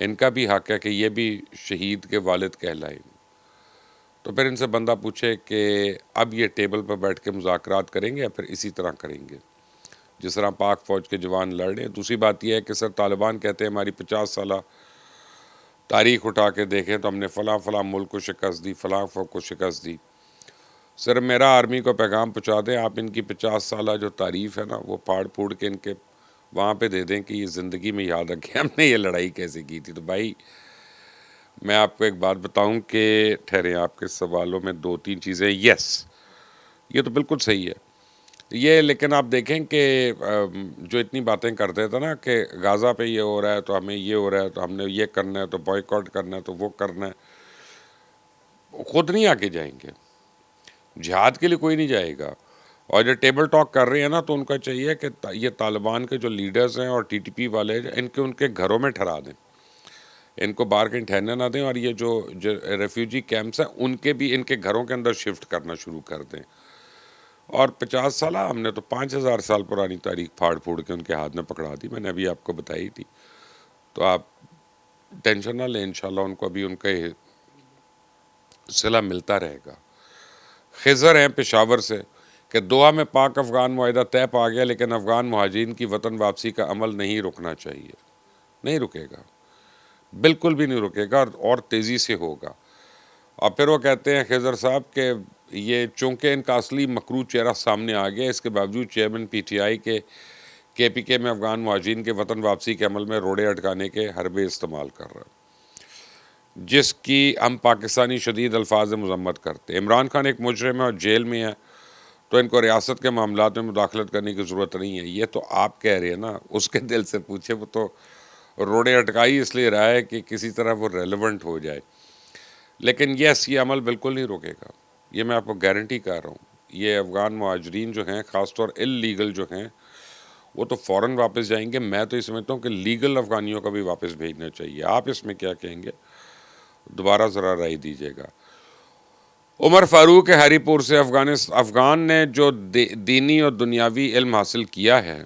ان کا بھی حق ہے کہ یہ بھی شہید کے والد کہلائیں۔ تو پھر ان سے بندہ پوچھے کہ اب یہ ٹیبل پر بیٹھ کے مذاکرات کریں گے یا پھر اسی طرح کریں گے جس طرح پاک فوج کے جوان لڑ رہے ہیں۔ دوسری بات یہ ہے کہ سر طالبان کہتے ہیں ہماری 50 سالہ تاریخ اٹھا کے دیکھیں تو ہم نے فلاں فلاں ملک کو شکست دی، فلاں فوج کو شکست دی۔ سر میرا آرمی کو پیغام پہنچا دیں، آپ ان کی 50 سالہ جو تعریف ہے نا وہ پھاڑ پھوڑ کے ان کے وہاں پہ دے دیں کہ یہ زندگی میں یاد رکھیں ہم نے یہ لڑائی کیسے کی تھی۔ تو بھائی میں آپ کو ایک بات بتاؤں کہ ٹھہریں، آپ کے سوالوں میں 2-3 چیزیں یس یہ تو بالکل صحیح ہے یہ، لیکن آپ دیکھیں کہ جو اتنی باتیں کرتے تھے نا کہ غازہ پہ یہ ہو رہا ہے تو ہمیں یہ ہو رہا ہے تو ہم نے یہ کرنا ہے تو بوائیکاٹ کرنا ہے تو وہ کرنا ہے، خود نہیں آگے جائیں گے، جہاد کے لیے کوئی نہیں جائے گا۔ اور جو ٹیبل ٹاک کر رہے ہیں نا تو ان کا چاہیے کہ یہ طالبان کے جو لیڈرز ہیں اور ٹی ٹی پی والے ان کے گھروں میں ٹھہرا دیں، ان کو باہر کہیں ٹھہرنے نہ دیں، اور یہ جو ریفیوجی کیمپس ہیں ان کے بھی ان کے گھروں کے اندر شفٹ کرنا شروع کر دیں۔ اور 50 سالہ ہم نے تو 5,000 سال پرانی تاریخ پھاڑ پھوڑ کے ان کے ہاتھ میں پکڑا دی، میں نے ابھی آپ کو بتائی تھی۔ تو آپ ٹینشن نہ لیں، انشاءاللہ ان کو ابھی ان کا صلہ ملتا رہے گا۔ خضر ہیں پشاور سے کہ دوحہ میں پاک افغان معاہدہ طے پا گیا لیکن افغان مہاجرین کی وطن واپسی کا عمل نہیں رکنا چاہیے۔ نہیں رکے گا، بالکل بھی نہیں رکے گا، اور تیزی سے ہوگا۔ اور پھر وہ کہتے ہیں خضر صاحب کہ یہ چونکہ ان کا اصلی مکروہ چہرہ سامنے آ گیا، اس کے باوجود چیئرمین پی ٹی آئی کے پی کے میں افغان مہاجرین کے وطن واپسی کے عمل میں روڑے اٹکانے کے حربے استعمال کر رہا ہے، جس کی ہم پاکستانی شدید الفاظ میں مذمت کرتے ہیں۔ عمران خان ایک مجرم ہے اور جیل میں ہے تو ان کو ریاست کے معاملات میں مداخلت کرنے کی ضرورت نہیں ہے۔ یہ تو آپ کہہ رہے ہیں نا، اس کے دل سے پوچھے، وہ تو روڑے اٹکائی اس لیے رہا ہے کہ کسی طرح وہ ریلیونٹ ہو جائے۔ لیکن یس یہ عمل بالکل نہیں روکے گا، یہ میں آپ کو گارنٹی کر رہا ہوں۔ یہ افغان مہاجرین جو ہیں، خاص طور اللیگل جو ہیں، وہ تو فوراً واپس جائیں گے۔ میں تو یہ سمجھتا ہوں کہ لیگل افغانیوں کا بھی واپس بھیجنا چاہیے۔ آپ اس میں کیا کہیں گے؟ دوبارہ ذرا رائے دیجیے گا۔ عمر فاروق ہری پور سے افغان نے جو دینی اور دنیاوی علم حاصل کیا ہے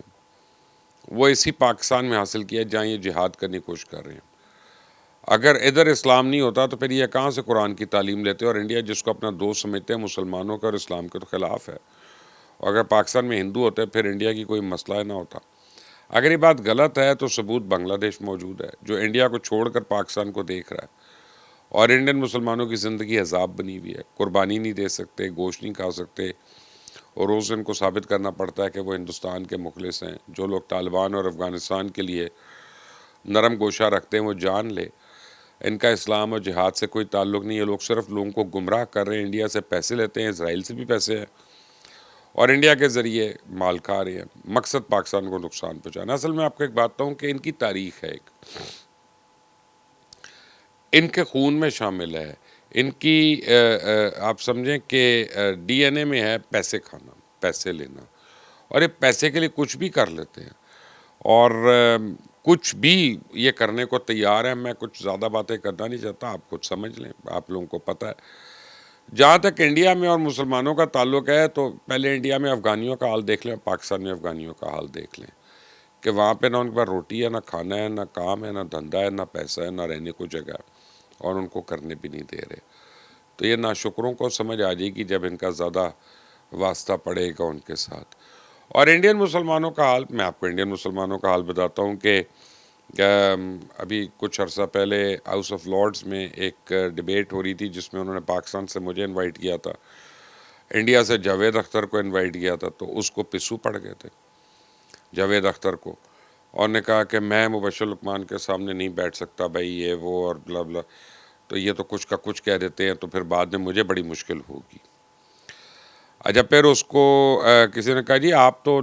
وہ اسی پاکستان میں حاصل کیا جہاں یہ جہاد کرنے کی کوشش کر رہے ہیں۔ اگر ادھر اسلام نہیں ہوتا تو پھر یہ کہاں سے قرآن کی تعلیم لیتے؟ اور انڈیا جس کو اپنا دوست سمجھتے ہیں مسلمانوں کا اور اسلام کے تو خلاف ہے۔ اور اگر پاکستان میں ہندو ہوتے پھر انڈیا کی کوئی مسئلہ نہ ہوتا۔ اگر یہ بات غلط ہے تو ثبوت بنگلہ دیش موجود ہے جو انڈیا کو چھوڑ کر پاکستان کو دیکھ رہا ہے، اور انڈین مسلمانوں کی زندگی عذاب بنی ہوئی ہے، قربانی نہیں دے سکتے، گوشت نہیں کھا سکتے، اور روز ان کو ثابت کرنا پڑتا ہے کہ وہ ہندوستان کے مخلص ہیں۔ جو لوگ طالبان اور افغانستان کے لیے نرم گوشہ رکھتے ہیں وہ جان لے ان کا اسلام اور جہاد سے کوئی تعلق نہیں ہے۔ لوگ صرف لوگوں کو گمراہ کر رہے ہیں، انڈیا سے پیسے لیتے ہیں، اسرائیل سے بھی پیسے ہیں، اور انڈیا کے ذریعے مال کھا رہے ہیں، مقصد پاکستان کو نقصان پہنچانا۔ اصل میں آپ کو ایک بات بتاؤں کہ ان کی تاریخ ہے، ایک ان کے خون میں شامل ہے، ان کی آپ سمجھیں کہ ڈی این اے میں ہے پیسے کھانا، پیسے لینا، اور یہ پیسے کے لیے کچھ بھی کر لیتے ہیں، اور کچھ بھی یہ کرنے کو تیار ہے۔ میں کچھ زیادہ باتیں کرنا نہیں چاہتا، آپ خود سمجھ لیں، آپ لوگوں کو پتہ ہے۔ جہاں تک انڈیا میں اور مسلمانوں کا تعلق ہے تو پہلے انڈیا میں افغانیوں کا حال دیکھ لیں، پاکستان میں افغانیوں کا حال دیکھ لیں کہ وہاں پہ نہ ان کے پاس روٹی ہے، نہ کھانا ہے، نہ کام ہے، نہ دھندا ہے، نہ پیسہ ہے، نہ رہنے کو جگہ ہے، اور ان کو کرنے بھی نہیں دے رہے۔ تو یہ ناشکروں کو سمجھ آ جائے گی جب ان کا زیادہ واسطہ پڑے گا ان کے ساتھ۔ اور انڈین مسلمانوں کا حال، میں آپ کو انڈین مسلمانوں کا حال بتاتا ہوں کہ ابھی کچھ عرصہ پہلے ہاؤس آف لارڈز میں ایک ڈیبیٹ ہو رہی تھی جس میں انہوں نے پاکستان سے مجھے انوائٹ کیا تھا، انڈیا سے جاوید اختر کو انوائٹ کیا تھا، تو اس کو پسو پڑ گئے تھے جاوید اختر کو، اور نے کہا کہ میں مبشر لقمان کے سامنے نہیں بیٹھ سکتا بھائی، یہ وہ اور بلا بلا۔ تو یہ تو کچھ کا کچھ کہہ دیتے ہیں تو پھر بعد میں مجھے بڑی مشکل ہوگی۔ اچھا پھر اس کو کسی نے کہا جی آپ تو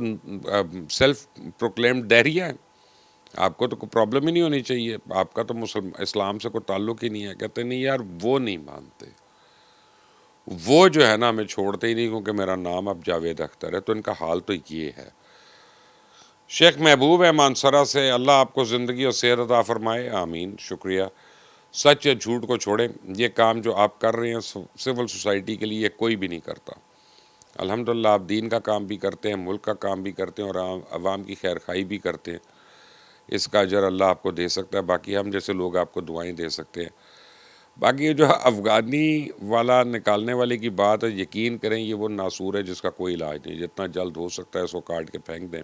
سیلف پروکلیمڈ دہریہ ہیں، آپ کو تو کوئی پرابلم ہی نہیں ہونی چاہیے، آپ کا تو اسلام سے کوئی تعلق ہی نہیں ہے۔ کہتے نہیں یار وہ نہیں مانتے، وہ جو ہے نا ہمیں چھوڑتے ہی نہیں کیونکہ میرا نام اب جاوید اختر ہے۔ تو ان کا حال تو یہ ہے۔ شیخ محبوب ہے مانسرا سے، اللہ آپ کو زندگی اور صحت عطا فرمائے، آمین، شکریہ۔ سچ یا جھوٹ کو چھوڑیں، یہ کام جو آپ کر رہے ہیں سول سوسائٹی کے لیے کوئی بھی نہیں کرتا۔ الحمدللہ آپ دین کا کام بھی کرتے ہیں، ملک کا کام بھی کرتے ہیں، اور عوام کی خیر خواہی بھی کرتے ہیں۔ اس کا اجر اللہ آپ کو دے سکتا ہے، باقی ہم جیسے لوگ آپ کو دعائیں دے سکتے ہیں۔ باقی یہ جو افغانی والا نکالنے والے کی بات ہے، یقین کریں یہ وہ ناسور ہے جس کا کوئی علاج نہیں، جتنا جلد ہو سکتا ہے اس کو کاٹ کے پھینک دیں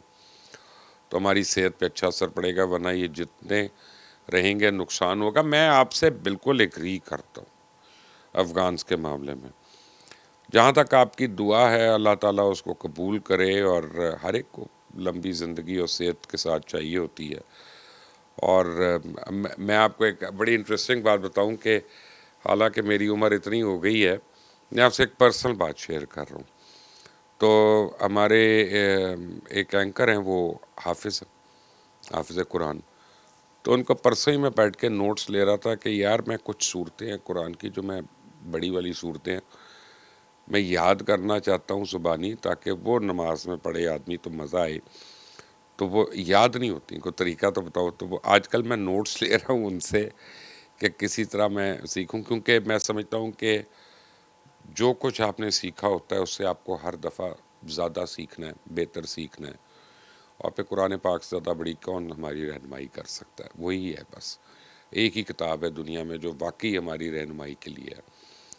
تو ہماری صحت پہ اچھا اثر پڑے گا، ورنہ یہ جتنے رہیں گے نقصان ہوگا۔ میں آپ سے بالکل ایگری کرتا ہوں افغانس کے معاملے میں، جہاں تک آپ کی دعا ہے اللہ تعالیٰ اس کو قبول کرے، اور ہر ایک کو لمبی زندگی اور صحت کے ساتھ چاہیے ہوتی ہے۔ اور میں آپ کو ایک بڑی انٹرسٹنگ بات بتاؤں کہ حالانکہ میری عمر اتنی ہو گئی ہے، میں آپ سے ایک پرسنل بات شیئر کر رہا ہوں۔ تو ہمارے ایک اینکر ہیں، وہ حافظ قرآن، تو ان کو پرسوں ہی میں بیٹھ کے نوٹس لے رہا تھا کہ یار میں کچھ صورتیں ہیں قرآن کی جو میں بڑی والی صورتیں ہیں میں یاد کرنا چاہتا ہوں زبانی، تاکہ وہ نماز میں پڑھے آدمی تو مزہ آئے، تو وہ یاد نہیں ہوتی، کوئی طریقہ تو بتاؤ۔ تو وہ آج کل میں نوٹس لے رہا ہوں ان سے کہ کسی طرح میں سیکھوں، کیونکہ میں سمجھتا ہوں کہ جو کچھ آپ نے سیکھا ہوتا ہے اس سے آپ کو ہر دفعہ زیادہ سیکھنا ہے، بہتر سیکھنا ہے، اور پھر قرآن پاک سے زیادہ بڑی کون ہماری رہنمائی کر سکتا ہے؟ وہی ہے، بس ایک ہی کتاب ہے دنیا میں جو واقعی ہماری رہنمائی کے لیے ہے۔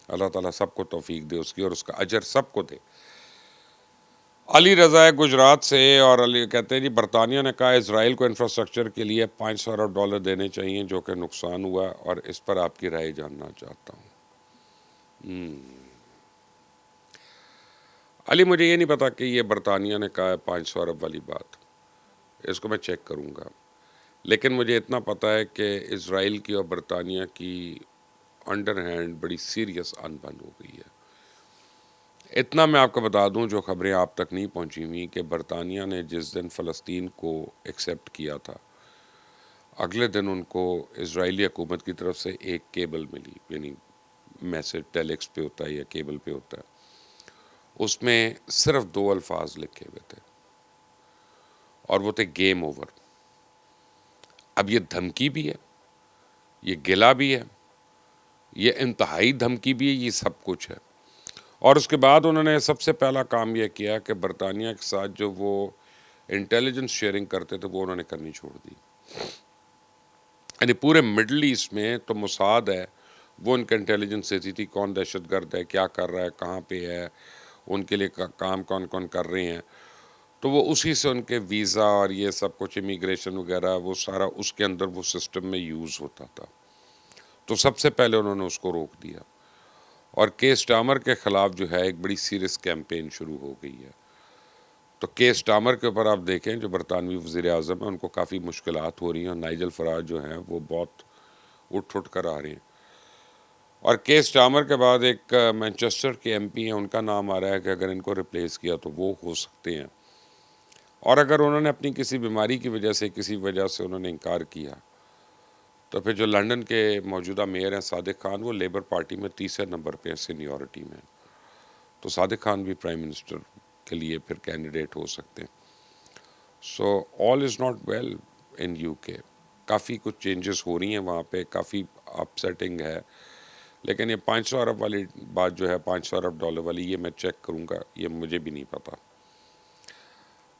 اللہ تعالیٰ سب کو توفیق دے اس کی، اور اس کا اجر سب کو دے۔ علی رضا ہے گجرات سے، اور علی کہتے ہیں جی برطانیہ نے کہا اسرائیل کو انفراسٹرکچر کے لیے $500 ارب دینے چاہیے جو کہ نقصان ہوا، اور اس پر آپ کی رائے جاننا چاہتا ہوں۔ علی مجھے یہ نہیں پتا کہ یہ برطانیہ نے کہا ہے 500 ارب والی بات، اس کو میں چیک کروں گا، لیکن مجھے اتنا پتا ہے کہ اسرائیل کی اور برطانیہ کی انڈر ہینڈ بڑی سیریس ان بن ہو گئی ہے۔ اتنا میں آپ کو بتا دوں جو خبریں آپ تک نہیں پہنچی ہوئی، کہ برطانیہ نے جس دن فلسطین کو ایکسیپٹ کیا تھا، اگلے دن ان کو اسرائیلی حکومت کی طرف سے ایک کیبل ملی، یعنی میسج ٹیلیکس پہ ہوتا ہے یا کیبل پہ ہوتا ہے، اس میں صرف 2 الفاظ لکھے ہوئے تھے، اور وہ تھے گیم اوور۔ اب یہ دھمکی بھی ہے، یہ گلا بھی ہے، یہ انتہائی دھمکی بھی ہے، یہ سب کچھ ہے۔ اور اس کے بعد انہوں نے سب سے پہلا کام یہ کیا کہ برطانیہ کے ساتھ جو وہ انٹیلیجنس شیئرنگ کرتے تھے وہ انہوں نے کرنی چھوڑ دی۔ یعنی پورے مڈل ایسٹ میں تو موساد ہے، وہ ان کا انٹیلیجنس دیتی تھی کون دہشت گرد ہے، کیا کر رہا ہے، کہاں پہ ہے، ان کے لیے کام کون کون کر رہے ہیں، تو وہ اسی سے ان کے ویزا اور یہ سب کچھ امیگریشن وغیرہ وہ سارا اس کے اندر وہ سسٹم میں یوز ہوتا تھا۔ تو سب سے پہلے انہوں نے اس کو روک دیا، اور کیس ٹامر کے خلاف جو ہے ایک بڑی سیریس کیمپین شروع ہو گئی ہے۔ تو کیس ٹامر کے اوپر آپ دیکھیں جو برطانوی وزیر اعظم ہیں ان کو کافی مشکلات ہو رہی ہیں، اور نائجل فراج جو ہیں وہ بہت اٹھ کر آ رہے ہیں۔ اور کیس ٹامر کے بعد ایک مانچسٹر کے ایم پی ہیں، ان کا نام آ رہا ہے کہ اگر ان کو ریپلیس کیا تو وہ ہو سکتے ہیں، اور اگر انہوں نے اپنی کسی بیماری کی وجہ سے کسی وجہ سے انہوں نے انکار کیا تو پھر جو لنڈن کے موجودہ میئر ہیں صادق خان، وہ لیبر پارٹی میں 30 نمبر پہ سینیورٹی میں، تو صادق خان بھی پرائم منسٹر کے لیے پھر کینڈیڈیٹ ہو سکتے ہیں۔ So all is not well in U K, کافی کچھ چینجز ہو رہی ہیں وہاں پہ، کافی اپ سیٹنگ ہے، لیکن یہ 500 ارب والی بات جو ہے $500 ارب والی، یہ میں چیک کروں گا، یہ مجھے بھی نہیں پتا۔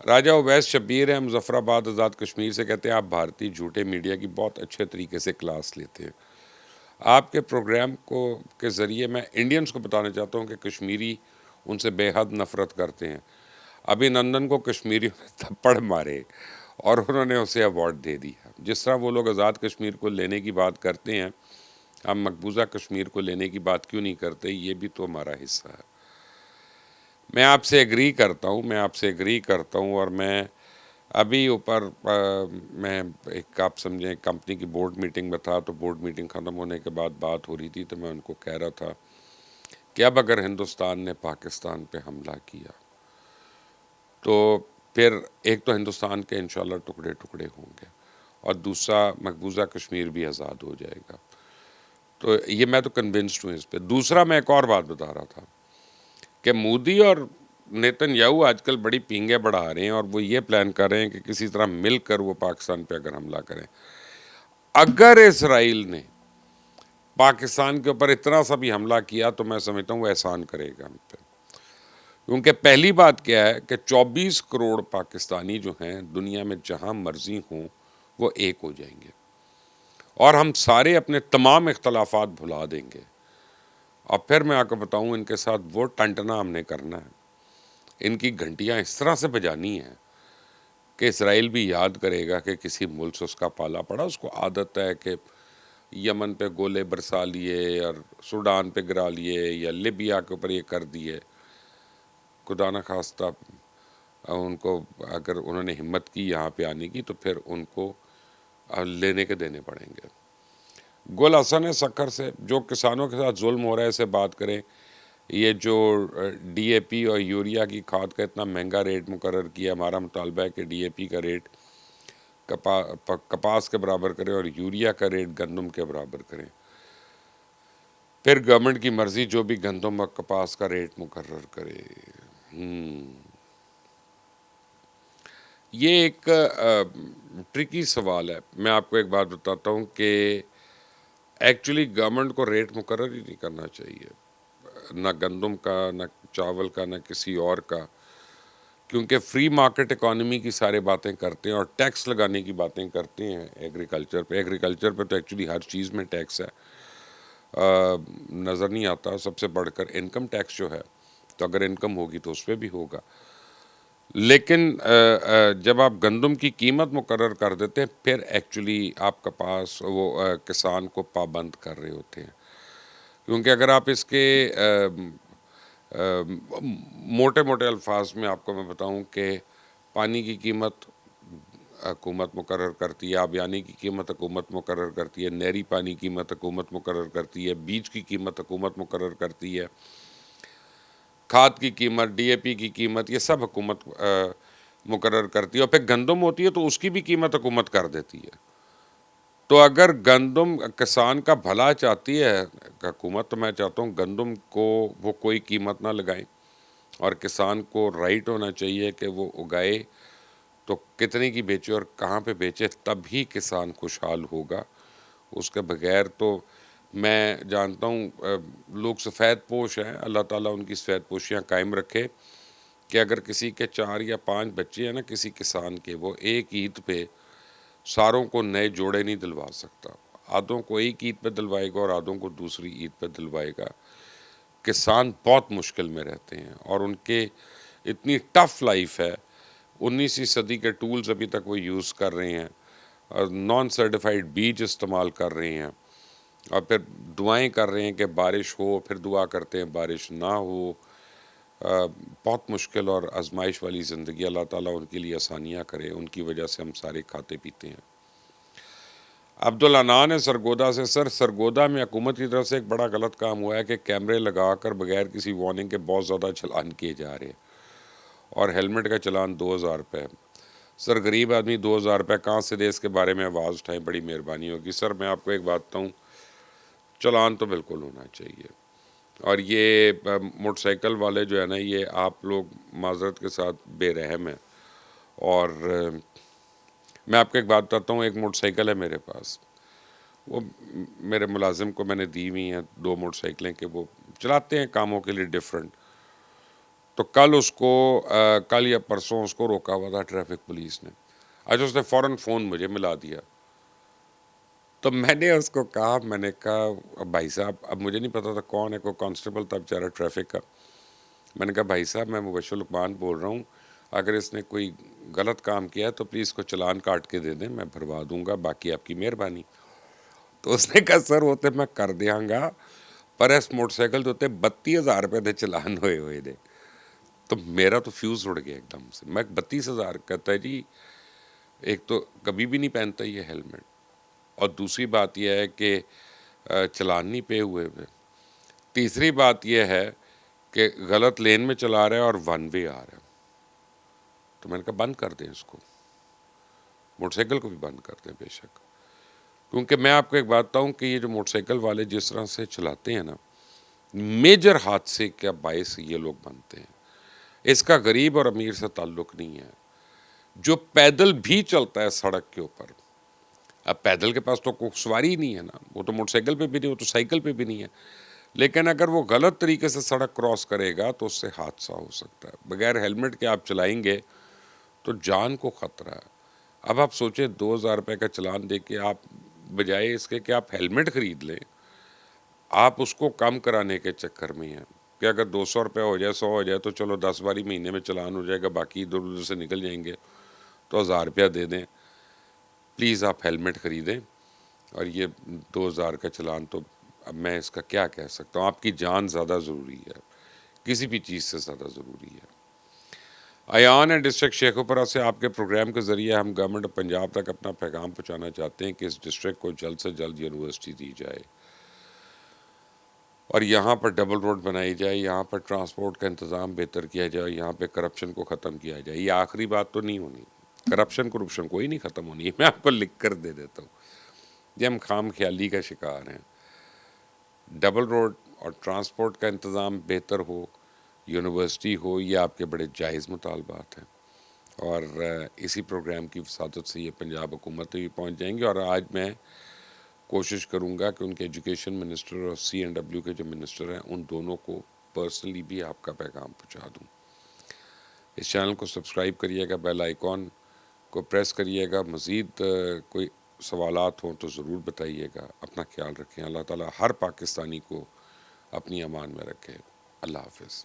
راجہ اویس شبیر ہیں مظفر آباد آزاد کشمیر سے، کہتے ہیں آپ بھارتی جھوٹے میڈیا کی بہت اچھے طریقے سے کلاس لیتے ہیں، آپ کے پروگرام کو کے ذریعے میں انڈینز کو بتانا چاہتا ہوں کہ کشمیری ان سے بے حد نفرت کرتے ہیں۔ ابھی نندن کو کشمیری تھپڑ مارے اور انہوں نے اسے ایوارڈ دے دیا۔ جس طرح وہ لوگ آزاد کشمیر کو لینے کی بات کرتے ہیں، ہم مقبوضہ کشمیر کو لینے کی بات کیوں نہیں کرتے؟ یہ بھی تو ہمارا حصہ ہے۔ میں آپ سے ایگری کرتا ہوں، اور میں ابھی اوپر میں ایک آپ سمجھیں کمپنی کی بورڈ میٹنگ میں تھا، تو بورڈ میٹنگ ختم ہونے کے بعد بات ہو رہی تھی، تو میں ان کو کہہ رہا تھا کہ اب اگر ہندوستان نے پاکستان پہ حملہ کیا تو پھر ایک تو ہندوستان کے انشاءاللہ ٹکڑے ٹکڑے ہوں گے، اور دوسرا مقبوضہ کشمیر بھی آزاد ہو جائے گا۔ تو یہ میں تو کنونسڈ ہوں اس پہ۔ دوسرا میں ایک اور بات بتا رہا تھا کہ مودی اور نیتن یاہو آج کل بڑی پینگیں بڑھا رہے ہیں، اور وہ یہ پلان کر رہے ہیں کہ کسی طرح مل کر وہ پاکستان پہ اگر حملہ کریں۔ اگر اسرائیل نے پاکستان کے اوپر اتنا سا بھی حملہ کیا تو میں سمجھتا ہوں وہ احسان کرے گا ہم پہ، کیونکہ پہلی بات کیا ہے کہ 24 کروڑ پاکستانی جو ہیں دنیا میں جہاں مرضی ہوں وہ ایک ہو جائیں گے اور ہم سارے اپنے تمام اختلافات بھلا دیں گے. اب پھر میں آپ کو بتاؤں ان کے ساتھ وہ ٹنٹنا ہم نے کرنا ہے, ان کی گھنٹیاں اس طرح سے بجانی ہیں کہ اسرائیل بھی یاد کرے گا کہ کسی ملک سے اس کا پالا پڑا. اس کو عادت ہے کہ یمن پہ گولے برسا لیے اور سوڈان پہ گرا لیے یا لیبیا کے اوپر یہ کر دیے. خدا نہ خواستہ ان کو اگر انہوں نے ہمت کی یہاں پہ آنے کی تو پھر ان کو لینے کے دینے پڑیں گے. گل حسن ہے سکر سے, جو کسانوں کے ساتھ ظلم ہو رہا ہے اسے بات کریں. یہ جو ڈی اے پی اور یوریا کی کھاد کا اتنا مہنگا ریٹ مقرر کیا, ہمارا مطالبہ ہے کہ ڈی اے پی کا ریٹ کپاس کے برابر کریں اور یوریا کا ریٹ گندم کے برابر کریں. پھر گورنمنٹ کی مرضی جو بھی گندم اور کپاس کا ریٹ مقرر کرے. یہ ایک ٹرکی سوال ہے. میں آپ کو ایک بات بتاتا ہوں کہ ایکچولی گورنمنٹ کو ریٹ مقرر ہی نہیں کرنا چاہیے, نہ گندم کا, نہ چاول کا, نہ کسی اور کا, کیونکہ فری مارکیٹ اکانومی کی سارے باتیں کرتے ہیں اور ٹیکس لگانے کی باتیں کرتے ہیں ایگریکلچر پہ. ایگریکلچر پہ تو ایکچولی ہر چیز میں ٹیکس ہے, نظر نہیں آتا. سب سے بڑھ کر انکم ٹیکس جو ہے, تو اگر انکم ہوگی تو اس پہ بھی ہوگا. لیکن جب آپ گندم کی قیمت مقرر کر دیتے ہیں پھر ایکچولی آپ کے پاس وہ کسان کو پابند کر رہے ہوتے ہیں. کیونکہ اگر آپ اس کے موٹے موٹے الفاظ میں آپ کو میں بتاؤں کہ پانی کی قیمت حکومت مقرر کرتی ہے, آبیانی کی قیمت حکومت مقرر کرتی ہے, نہری پانی کی قیمت حکومت مقرر کرتی ہے, بیج کی قیمت حکومت مقرر کرتی ہے, کھاد کی قیمت, ڈی اے پی کی قیمت, یہ سب حکومت مقرر کرتی ہے. اور پھر گندم ہوتی ہے تو اس کی بھی قیمت حکومت کر دیتی ہے. تو اگر گندم کسان کا بھلا چاہتی ہے حکومت, تو میں چاہتا ہوں گندم کو وہ کوئی قیمت نہ لگائیں, اور کسان کو رائٹ ہونا چاہیے کہ وہ اگائے تو کتنے کی بیچے اور کہاں پہ بیچے, تب ہی کسان خوشحال ہوگا. اس کے بغیر تو میں جانتا ہوں لوگ سفید پوش ہیں, اللہ تعالیٰ ان کی سفید پوشیاں قائم رکھے, کہ اگر کسی کے 4 یا 5 بچے ہیں نا کسی کسان کے, وہ ایک عید پہ ساروں کو نئے جوڑے نہیں دلوا سکتا. آدھوں کو ایک عید پہ دلوائے گا اور آدھوں کو دوسری عید پہ دلوائے گا. کسان بہت مشکل میں رہتے ہیں اور ان کے اتنی ٹف لائف ہے. 19ویں صدی کے ٹولز ابھی تک وہ یوز کر رہے ہیں, اور نان سرٹیفائیڈ بیج استعمال کر رہے ہیں, اور پھر دعائیں کر رہے ہیں کہ بارش ہو, پھر دعا کرتے ہیں بارش نہ ہو. بہت مشکل اور آزمائش والی زندگی. اللہ تعالیٰ ان کے لیے آسانیاں کرے, ان کی وجہ سے ہم سارے کھاتے پیتے ہیں. عبدالعنان ہے سرگودا سے. سر, سرگودا میں حکومت کی طرف سے ایک بڑا غلط کام ہوا ہے کہ کیمرے لگا کر بغیر کسی وارننگ کے بہت زیادہ چلان کیے جا رہے ہیں, اور ہیلمٹ کا چلان 2000 روپے. سر غریب آدمی 2000 روپے کہاں سے دے, اس کے بارے میں آواز اٹھائیں, بڑی مہربانی ہوگی. سر میں آپ کو ایک بات بتاؤں, چلان تو بالکل ہونا چاہیے. اور یہ موٹر سائیکل والے جو ہے نا, یہ آپ لوگ معذرت کے ساتھ بے رحم ہیں. اور میں آپ کو ایک بات بتاتا ہوں, ایک موٹر سائیکل ہے میرے پاس, وہ میرے ملازم کو میں نے دی ہوئی ہیں 2 موٹر سائیکلیں, کہ وہ چلاتے ہیں کاموں کے لیے ڈیفرنٹ. تو کل یا پرسوں اس کو روکا ہوا تھا ٹریفک پولیس نے. اچھا, اس نے فوراً فون مجھے ملا دیا. تو میں نے اس کو کہا, میں نے کہا بھائی صاحب, اب مجھے نہیں پتا تھا کون ہے, کوئی کانسٹیبل تھا بیچارہ ٹریفک کا. میں نے کہا بھائی صاحب میں مبشر لقمان بول رہا ہوں, اگر اس نے کوئی غلط کام کیا تو پلیز کو چلان کاٹ کے دے دیں, میں بھروا دوں گا, باقی آپ کی مہربانی. تو اس نے کہا سر ہوتے میں کر دیاں گا, پر اس موٹر سائیکل تو ہوتے 32,000 روپے دے چلان ہوئے دے. تو میرا تو فیوز اڑ گیا ایک دم سے. میں 32,000 کہتا ہے جی, ایک تو کبھی بھی نہیں پہنتا یہ ہیلمٹ, اور دوسری بات یہ ہے کہ چلان نہیں پے ہوئے. تیسری بات یہ ہے کہ غلط لین میں چلا رہا ہے اور 1 وے آ رہا ہے. تو میں نے کہا بند کر دیں اس کو, موٹر سائیکل کو بھی بند کر دیں بے شک. کیونکہ میں آپ کو ایک بات بتاؤں کہ یہ جو موٹر سائیکل والے جس طرح سے چلاتے ہیں نا, میجر حادثے کا باعث یہ لوگ بنتے ہیں. اس کا غریب اور امیر سے تعلق نہیں ہے. جو پیدل بھی چلتا ہے سڑک کے اوپر, اب پیدل کے پاس تو کوئی سواری ہی نہیں ہے نا, وہ تو موٹر سائیکل پہ بھی نہیں, وہ تو سائیکل پہ بھی نہیں ہے, لیکن اگر وہ غلط طریقے سے سڑک کراس کرے گا تو اس سے حادثہ ہو سکتا ہے. بغیر ہیلمٹ کے آپ چلائیں گے تو جان کو خطرہ ہے. اب آپ سوچیں 2,000 روپے کا چلان دے کے آپ بجائے اس کے کہ آپ ہیلمٹ خرید لیں، آپ اس کو کم کرانے کے چکر میں ہیں کہ اگر 200 روپے ہو جائے 100 ہو جائے تو چلو 10 باری مہینے میں چلان ہو جائے گا، باقی ادھر ادھر سے نکل جائیں گے، تو 1,000 روپیہ دے دیں. پلیز آپ ہیلمٹ خریدیں. اور یہ 2,000 کا چلان تو اب میں اس کا کیا کہہ سکتا ہوں، آپ کی جان زیادہ ضروری ہے، کسی بھی چیز سے زیادہ ضروری ہے. ایان ہے ڈسٹرکٹ شیخوپورہ سے. آپ کے پروگرام کے ذریعے ہم گورنمنٹ آف پنجاب تک اپنا پیغام پہنچانا چاہتے ہیں کہ اس ڈسٹرکٹ کو جلد سے جلد یونیورسٹی دی جائے اور یہاں پر ڈبل روڈ بنائی جائے، یہاں پر ٹرانسپورٹ کا انتظام بہتر کیا جائے، یہاں پہ کرپشن کو ختم کیا جائے. یہ آخری بات تو نہیں ہونی، کرپشن کوئی نہیں ختم ہونی، میں آپ کو لکھ کر دے دیتا ہوں. یہ ہم خام خیالی کا شکار ہیں. ڈبل روڈ اور ٹرانسپورٹ کا انتظام بہتر ہو، یونیورسٹی ہو، یہ آپ کے بڑے جائز مطالبات ہیں. اور اسی پروگرام کی وساطت سے یہ پنجاب حکومت بھی پہنچ جائیں گے. اور آج میں کوشش کروں گا کہ ان کے ایجوکیشن منسٹر اور CNW کے جو منسٹر ہیں ان دونوں کو پرسنلی بھی آپ کا پیغام پہنچا دوں. اس چینل کو سبسکرائب کریے گا، بیل آئیکن کو پریس کریے گا. مزید کوئی سوالات ہوں تو ضرور بتائیے گا. اپنا خیال رکھیں. اللہ تعالیٰ ہر پاکستانی کو اپنی امان میں رکھے. اللہ حافظ.